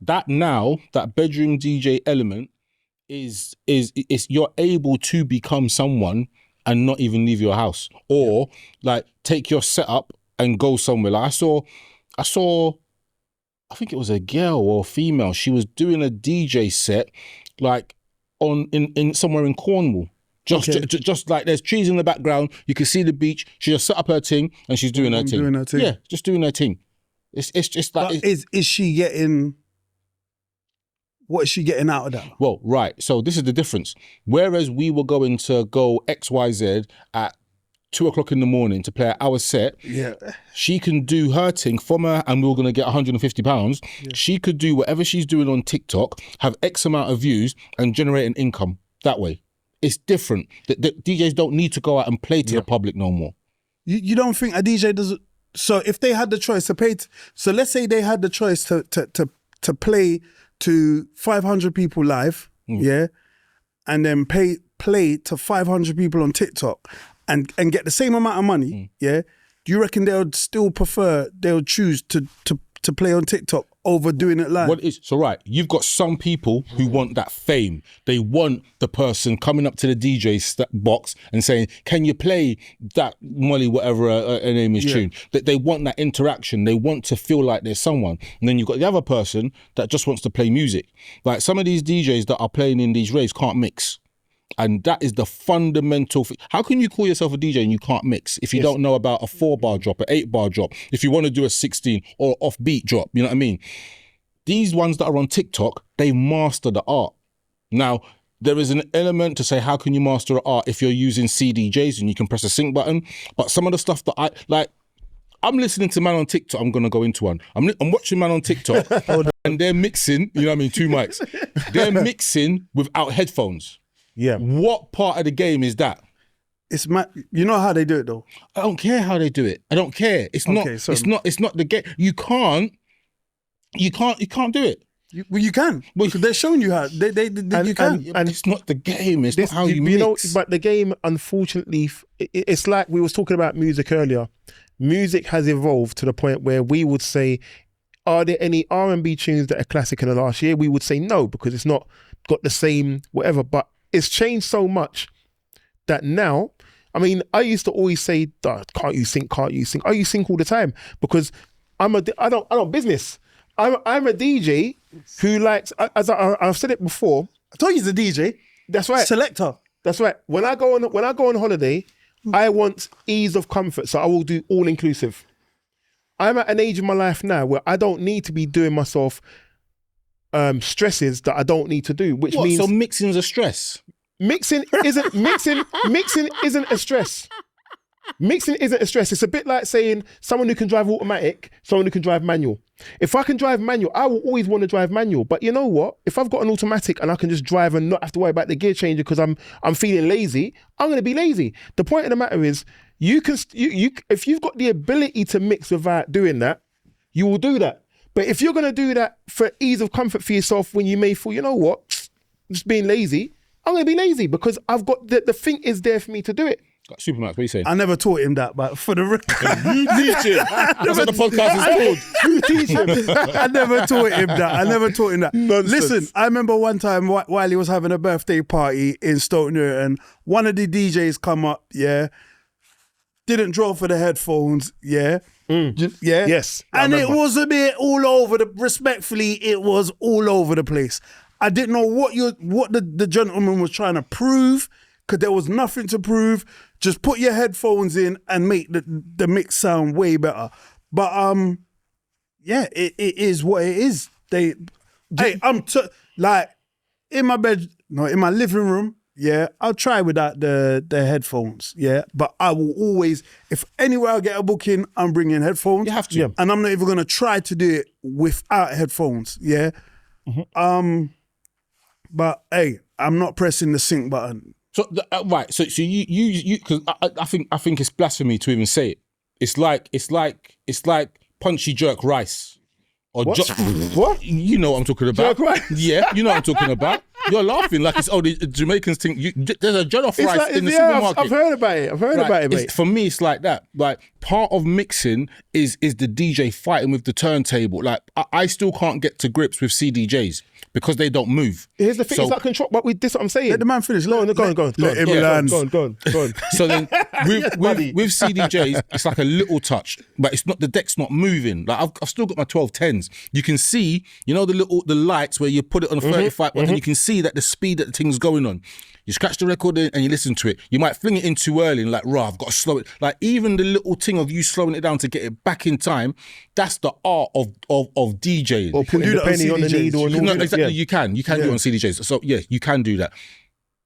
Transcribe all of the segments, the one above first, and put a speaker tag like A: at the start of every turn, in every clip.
A: that now, that bedroom DJ element is you're able to become someone and not even leave your house, or like take your setup and go somewhere. Like I saw, I think it was a girl or a female. She was doing a DJ set, like in somewhere in Cornwall. Just like there's trees in the background, you can see the beach. She just set up her thing and she's doing her thing. Yeah, just doing her thing. It's just like. But
B: is she getting? What is she getting out of that?
A: Well, right. So this is the difference. Whereas we were going to go XYZ at 2:00 in the morning to play an hour set, she can do her thing from her, and we were going to get £150. Yeah. She could do whatever she's doing on TikTok, have X amount of views, and generate an income that way. It's different. The DJs don't need to go out and play to the public no more.
B: You don't think a DJ does? So if they had the choice to pay, so let's say they had the choice to play to 500 people live, and then play to 500 people on TikTok and get the same amount of money, do you reckon they would still choose to play on TikTok over doing it live?
A: So right, you've got some people who want that fame. They want the person coming up to the DJ box and saying, can you play that Molly, whatever her name is, tune? They want that interaction. They want to feel like there's someone. And then you've got the other person that just wants to play music. Like some of these DJs that are playing in these raves can't mix. And that is the fundamental thing. How can you call yourself a DJ and you can't mix if you don't know about a 4-bar drop, an 8-bar drop, if you want to do a 16 or offbeat drop, you know what I mean? These ones that are on TikTok, they master the art. Now, there is an element to say, how can you master the art if you're using CDJs and you can press a sync button? But some of the stuff that I'm listening to man on TikTok, I'm going to go into one. I'm watching man on TikTok and they're mixing, you know what I mean, 2 mics. They're mixing without headphones.
C: Yeah.
A: What part of the game is that?
B: It's you know how they do it though.
A: I don't care how they do it. I don't care. It's not the game. You can't do it.
B: You can. Because they're showing you how. You can.
A: And it's not the game. It's not how you mix.
C: But the game, unfortunately, it's like we was talking about music earlier. Music has evolved to the point where we would say, are there any R&B tunes that are classic in the last year? We would say no, because it's not got the same whatever. But it's changed so much that now, I mean, I used to always say, can't you sync? I used to sync all the time because I don't business. I'm a DJ who likes, as I've said it before.
B: I told you he's a DJ.
C: That's right.
B: Selector.
C: That's right. When I go on holiday, I want ease of comfort, so I will do all inclusive. I'm at an age in my life now where I don't need to be doing myself stresses that I don't need to do, which means...
A: So mixing is a stress?
C: Mixing isn't a stress. Mixing isn't a stress. It's a bit like saying someone who can drive automatic, someone who can drive manual. If I can drive manual, I will always want to drive manual. But you know what? If I've got an automatic and I can just drive and not have to worry about the gear changer because I'm feeling lazy, I'm going to be lazy. The point of the matter is, you if you've got the ability to mix without doing that, you will do that. But if you're going to do that for ease of comfort for yourself when you may feel, you know what, just being lazy, I'm going to be lazy because I've got the thing is there for me to do it.
A: Supamaks, what are you saying?
B: I never taught him that, but for the record.
A: You teach him. That's what the podcast is called.
B: You teach him. I never taught him that.
C: Nonsense.
B: Listen, I remember one time while he was having a birthday party in Stoke-Newton, one of the DJs come up, didn't draw for the headphones,
C: Yes.
B: And it was a bit all over respectfully, it was all over the place. I didn't know what the gentleman was trying to prove, because there was nothing to prove. Just put your headphones in and make the mix sound way better. But it is what it is. Like in my bed, no, in my living room, I'll try without the headphones, but I will always, if anywhere I get a booking, I'm bringing headphones.
A: You have to.
B: And I'm not even gonna try to do it without headphones,
A: Mm-hmm.
B: But hey, I'm not pressing the sync button.
A: So right, so you because I think it's blasphemy to even say it. It's like punchy jerk rice or
C: what? What?
A: You know what I'm talking about?
C: Jerk rice?
A: Yeah, you know what I'm talking about. You're laughing like it's the Jamaicans think there's a jollof
C: It's
A: rice
C: like,
A: in the
C: yeah,
A: supermarket.
C: I've heard about it. I've heard about it, mate.
A: For me, it's like that. Like part of mixing is the DJ fighting with the turntable. Like I still can't get to grips with CDJs because they don't move.
C: Here's the thing,
A: So-
C: it's like control, but this is what I'm saying.
B: Let the man finish.
C: Go on.
B: Let him land.
C: Go on.
A: So then with CDJs, it's like a little touch, but it's not, the deck's not moving. Like I've still got my 1210s. You can see, the lights where you put it on a 35 and you can see that the speed that the thing's going on. You scratch the record in and you listen to it. You might fling it in too early and like, I've got to slow it. Like even the little thing of you slowing it down to get it back in time, that's the art of DJing.
C: Or putting the penny on the
B: CDJs.
C: needle.
A: No, exactly. You can do it on CDJs. So yeah, you can do that.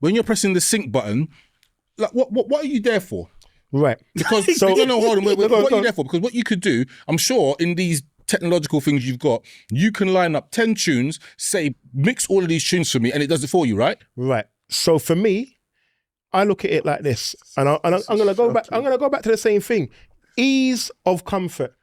A: When you're pressing the sync button, like what are you there for?
C: Right.
A: Because hold on. What are you there for? Because what you could do, I'm sure, in these technological things you've got, you can line up 10 tunes, say mix all of these tunes for me, and it does it for you, right?
C: Right. So for me, I look at it like this, and I'm gonna go back. I'm gonna go back to the same thing: ease of comfort.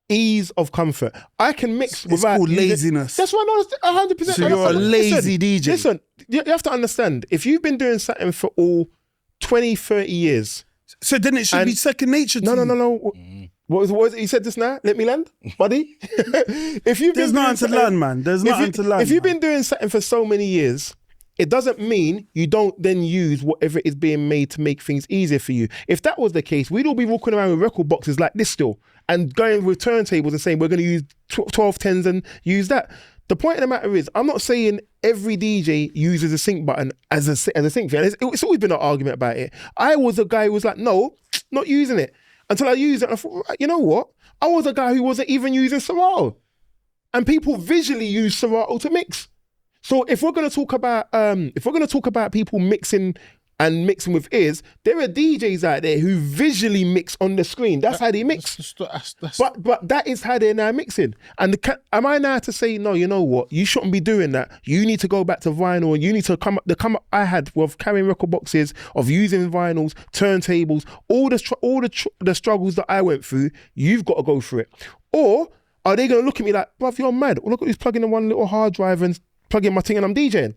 C: Ease of comfort. I can mix without
B: called laziness.
C: That's why I'm 100%.
B: So you're a lazy DJ.
C: Listen, you have to understand. If you've been doing something for all 20, 30 years,
B: So then it should be second nature to you.
C: no. What was it you said just now? Let me land, buddy. If you've
B: There's
C: been
B: nothing
C: doing
B: to learn, man. There's nothing to learn.
C: If you've been doing something for so many years, it doesn't mean you don't then use whatever is being made to make things easier for you. If that was the case, we'd all be walking around with record boxes like this still and going with turntables and saying we're going to use 1210s and use that. The point of the matter is, I'm not saying every DJ uses a sync button as a sync thing. It's always been an argument about it. I was a guy who was like, no, not using it. Until I used it, and I thought, you know what? I was a guy who wasn't even using Serato. And people visually use Serato to mix. So if we're going to talk about people mixing with ears, there are DJs out there who visually mix on the screen. That's how they mix. But that is how they're now mixing. And am I now to say, no, you know what? You shouldn't be doing that. You need to go back to vinyl. You need to come up I had with carrying record boxes, of using vinyls, turntables, all the struggles that I went through. You've got to go through it. Or are they going to look at me like, bruv, you're mad. Look at who's plugging in one little hard drive and plugging my thing and I'm DJing.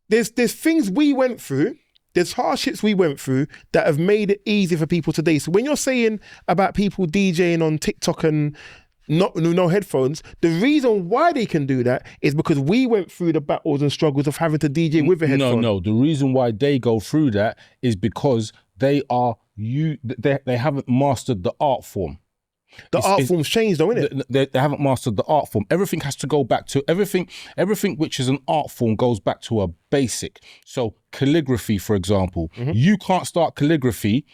C: There's things we went through. There's hardships we went through that have made it easy for people today. So when you're saying about people DJing on TikTok and no headphones, the reason why they can do that is because we went through the battles and struggles of having to DJ with a headphone.
A: No. The reason why they go through that is because they haven't mastered the art form.
C: The art form's changed though, innit?
A: They haven't mastered the art form. Everything has to go back to everything which is an art form goes back to a basic. So calligraphy, for example, you can't start calligraphy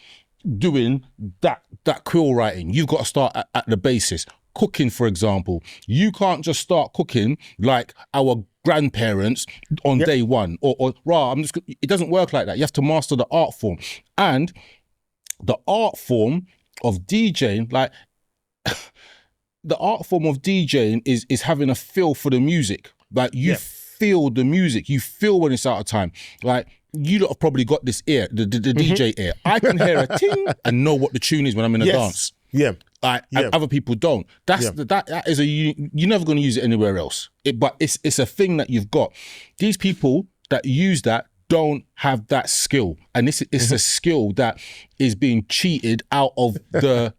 A: doing that quill writing. You've got to start at the basis. Cooking, for example, you can't just start cooking like our grandparents on day one or it doesn't work like that. You have to master the art form. And the art form of DJing, like the art form of DJing is having a feel for the music. Like you feel the music, you feel when it's out of time. Like you lot have probably got this ear, the DJ ear. I can hear a ting and know what the tune is when I'm in a dance.
C: Yeah.
A: And other people don't. That is you're never going to use it anywhere else. But it's a thing that you've got. These people that use that don't have that skill, and it's a skill that is being cheated out of the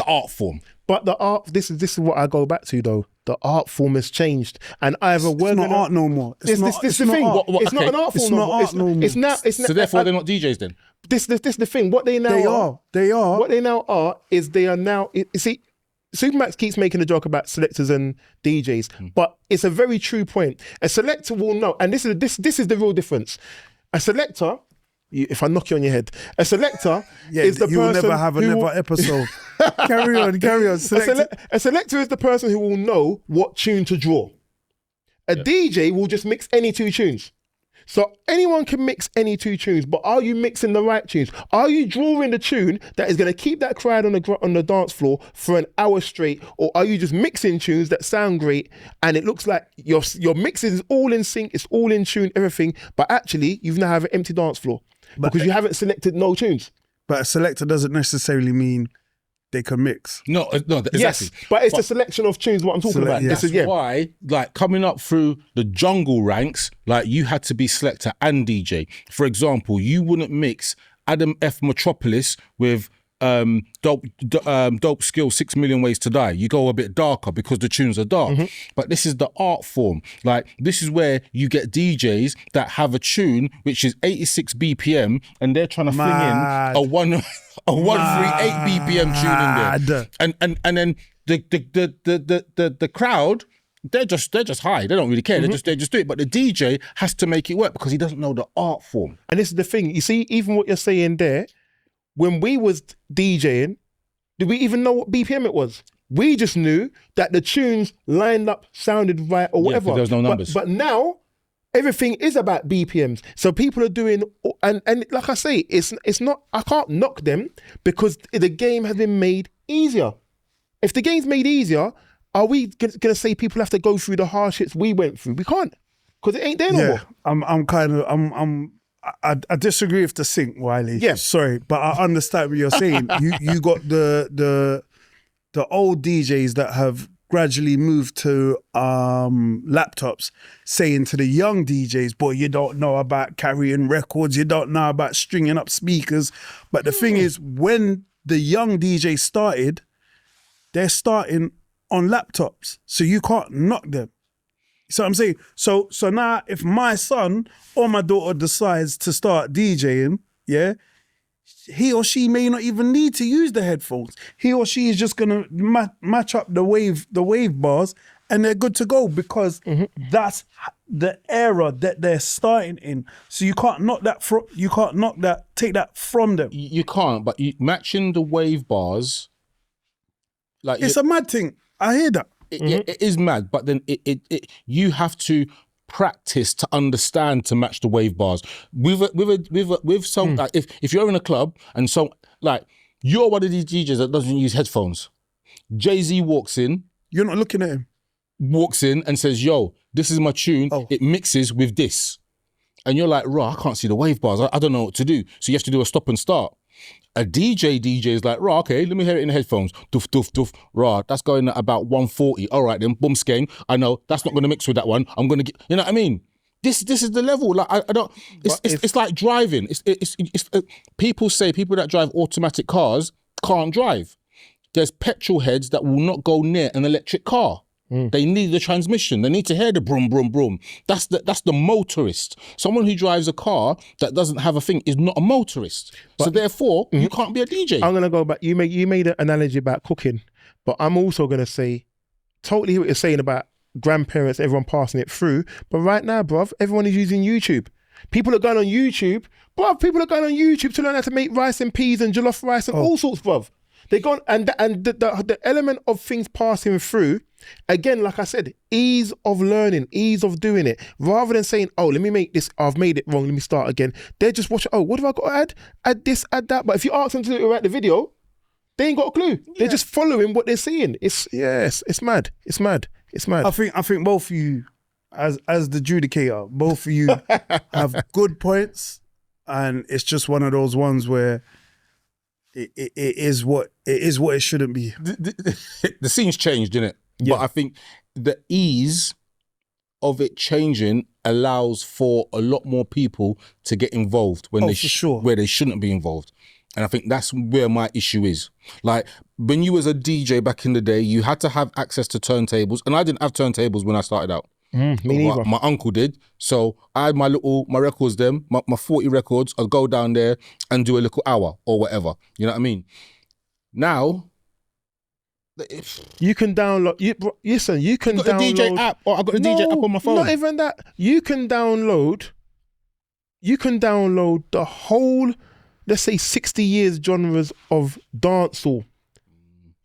A: art form.
C: But the art, this is what I go back to though. The art form has changed, and either
B: It's not art no more.
C: It's the thing. It's not an art form.
B: It's not art no more.
C: It's now.
A: So therefore, they're not DJs then.
C: This is the thing. What they now
B: They are.
C: What they now are is they are now. You see, Supamaks keeps making a joke about selectors and DJs, but it's a very true point. A selector will know, and this is the real difference. A selector, if I knock you on your head, a selector is the person
B: you will never have another episode. Carry on.
C: A selector is the person who will know what tune to draw. A DJ will just mix any two tunes. So anyone can mix any two tunes, but are you mixing the right tunes? Are you drawing the tune that is going to keep that crowd on the dance floor for an hour straight, or are you just mixing tunes that sound great and it looks like your mix is all in sync, it's all in tune, everything, but actually you've now have an empty dance floor because you haven't selected no tunes.
B: But a selector doesn't necessarily mean they can mix.
A: No, exactly.
C: Yes, but it's the selection of tunes. What I'm talking about.
B: yeah.
C: This is, yeah.
A: Why, like, coming up through the jungle ranks, like, you had to be selector and DJ. For example, you wouldn't mix Adam F. Metropolis with Dope Skill 6 Million Ways to Die. You go a bit darker because the tunes are dark. But this is the art form. Like, this is where you get DJs that have a tune which is 86 BPM and they're trying to fling in a 138 BPM tune in there. And then the crowd, they're just high. They don't really care. They just do it. But the DJ has to make it work because he doesn't know the art form.
C: And this is the thing. You see, even what you're saying there, when we was DJing, did we even know what BPM it was? We just knew that the tunes lined up, sounded right, or whatever.
A: There was no numbers.
C: But now, everything is about BPMs. So people are doing, and like I say, it's not, I can't knock them because the game has been made easier. If the game's made easier, are we gonna say people have to go through the hardships we went through? We can't, because it ain't there no more.
B: I disagree with the sync, Wiley.
C: Yeah.
B: Sorry, but I understand what you're saying. You got the old DJs that have gradually moved to laptops, saying to the young DJs, boy, you don't know about carrying records, you don't know about stringing up speakers. But the thing is, when the young DJs started, they're starting on laptops, so you can't knock them. So I'm saying, so now if my son or my daughter decides to start DJing, yeah, he or she may not even need to use the headphones. He or she is just gonna match up the wave bars, and they're good to go because that's the era that they're starting in. So you can't knock that. Take that from them.
A: You can't. But matching the wave bars, like,
B: it's a mad thing. I hear that.
A: It is mad, but then you have to practice to understand to match the wave bars with some like if you're in a club and so like you're one of these DJs that doesn't use headphones. Jay-Z walks in,
B: you're not looking at him.
A: Walks in and says, "Yo, this is my tune. It mixes with this," and you're like, "Raw, I can't see the wave bars. I don't know what to do." So you have to do a stop and start. A DJ is like, raw, okay, let me hear it in the headphones. Doof, doof, doof, raw, that's going at about 140. All right then, boom, skeng. I know, that's not going to mix with that one. I'm going to get, you know what I mean? This is the level. Like, I don't, it's like driving. It's people say people that drive automatic cars can't drive. There's petrol heads that will not go near an electric car. They need the transmission. They need to hear the brum, brum, brum. That's the motorist. Someone who drives a car that doesn't have a thing is not a motorist. So therefore, you can't be a DJ.
C: I'm going to go back. You made an analogy about cooking, but I'm also going to say, totally hear what you're saying about grandparents, everyone passing it through. But right now, bruv, everyone is using YouTube. People are going on YouTube. Bruv, people are going on YouTube to learn how to make rice and peas and jollof rice and all sorts, bruv. They gone and the element of things passing through, again, like I said, ease of learning, ease of doing it. Rather than saying, "Oh, let me make this. I've made it wrong. Let me start again." They're just watching. Oh, what have I got to add? Add this, add that. But if you ask them to write the video, they ain't got a clue. Yeah. They're just following what they're seeing. It's mad. It's mad. I
B: think both of you, as the judicator, both of you have good points, and it's just one of those ones where. It is what it shouldn't be.
A: The scene's changed, innit?
C: Yeah.
A: But I think the ease of it changing allows for a lot more people to get involved when where they shouldn't be involved. And I think that's where my issue is. Like, when you was a DJ back in the day, you had to have access to turntables, and I didn't have turntables when I started out.
C: Me neither.
A: My uncle did. So I had my records, my 40 records. I'd go down there and do a little hour or whatever. You know what I mean? Now,
C: you can download. Listen, you can
A: got
C: download
A: a DJ app. Or I got a DJ app on my phone.
C: Not even that. You can download the whole, let's say, 60 years genres of dancehall.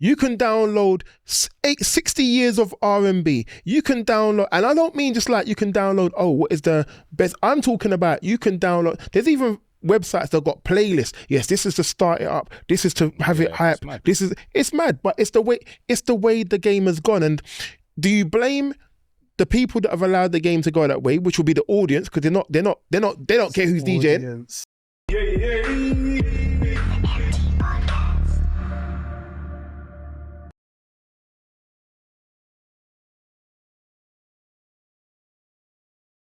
C: You can download 60 years of R&B. You can download, and I don't mean just like you can download, what is the best? I'm talking about you can download, there's even websites that got playlists. Yes, this is to start it up. This is to have it hype. It's mad, but it's the way the game has gone. And do you blame the people that have allowed the game to go that way, which will be the audience, because they don't care who's DJing?
B: Yeah.